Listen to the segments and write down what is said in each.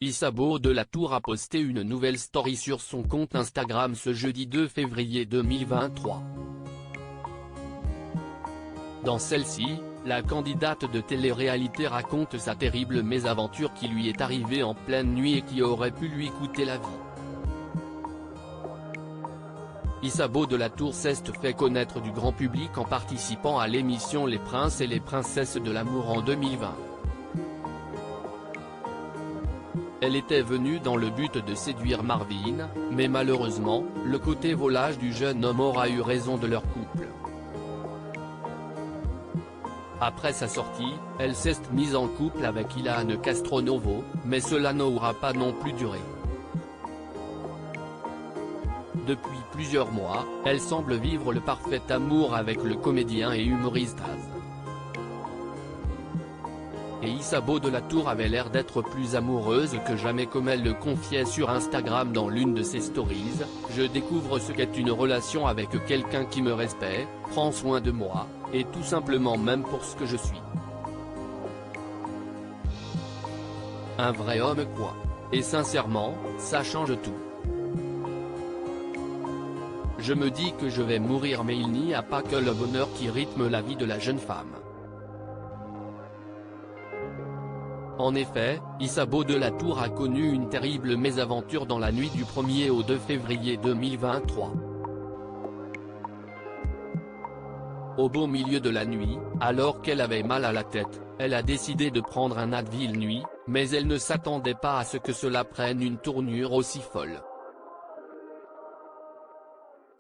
Isabeau de la Tour a posté une nouvelle story sur son compte Instagram ce jeudi 2 février 2023. Dans celle-ci, la candidate de télé-réalité raconte sa terrible mésaventure qui lui est arrivée en pleine nuit et qui aurait pu lui coûter la vie. Isabeau de la Tour s'est fait connaître du grand public en participant à l'émission Les Princes et les Princesses de l'amour en 2020. Elle était venue dans le but de séduire Marvin, mais malheureusement, le côté volage du jeune homme aura eu raison de leur couple. Après sa sortie, elle s'est mise en couple avec Ilan Castronovo, mais cela n'aura pas non plus duré. Depuis plusieurs mois, elle semble vivre le parfait amour avec le comédien et humoriste Az. Et Isabeau de la Tour avait l'air d'être plus amoureuse que jamais, comme elle le confiait sur Instagram dans l'une de ses stories. Je découvre ce qu'est une relation avec quelqu'un qui me respecte, prend soin de moi, et tout simplement m'aime pour ce que je suis. Un vrai homme quoi. Et sincèrement, ça change tout. Je me dis que je vais mourir, mais il n'y a pas que le bonheur qui rythme la vie de la jeune femme. En effet, Isabeau de la Tour a connu une terrible mésaventure dans la nuit du 1er au 2 février 2023. Au beau milieu de la nuit, alors qu'elle avait mal à la tête, elle a décidé de prendre un Advil nuit, mais elle ne s'attendait pas à ce que cela prenne une tournure aussi folle.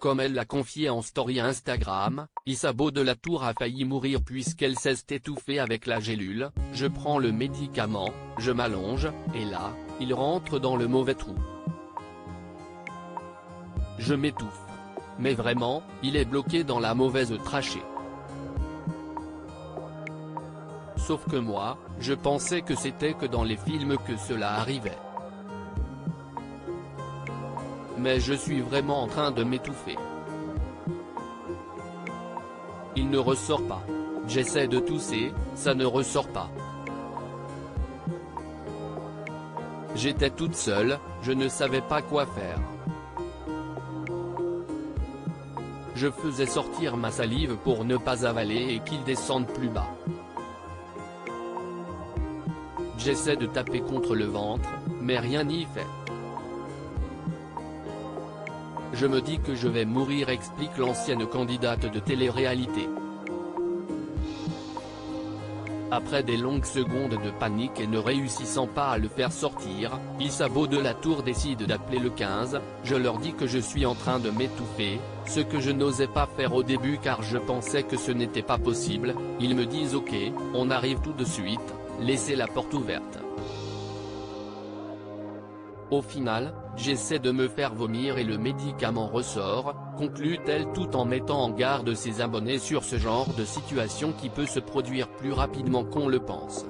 Comme elle l'a confié en story Instagram, Isabeau de la Tour a failli mourir puisqu'elle s'est étouffée avec la gélule. Je prends le médicament, je m'allonge, et là, il rentre dans le mauvais trou. Je m'étouffe. Mais vraiment, il est bloqué dans la mauvaise trachée. Sauf que moi, je pensais que c'était que dans les films que cela arrivait. Mais je suis vraiment en train de m'étouffer. Il ne ressort pas. J'essaie de tousser, ça ne ressort pas. J'étais toute seule, je ne savais pas quoi faire. Je faisais sortir ma salive pour ne pas avaler et qu'il descende plus bas. J'essaie de taper contre le ventre, mais rien n'y fait. Je me dis que je vais mourir, explique l'ancienne candidate de télé-réalité. Après des longues secondes de panique et ne réussissant pas à le faire sortir, Isabeau de la Tour décide d'appeler le 15, je leur dis que je suis en train de m'étouffer, ce que je n'osais pas faire au début car je pensais que ce n'était pas possible, ils me disent ok, on arrive tout de suite, laissez la porte ouverte. Au final, j'essaie de me faire vomir et le médicament ressort, conclut-elle tout en mettant en garde ses abonnés sur ce genre de situation qui peut se produire plus rapidement qu'on le pense.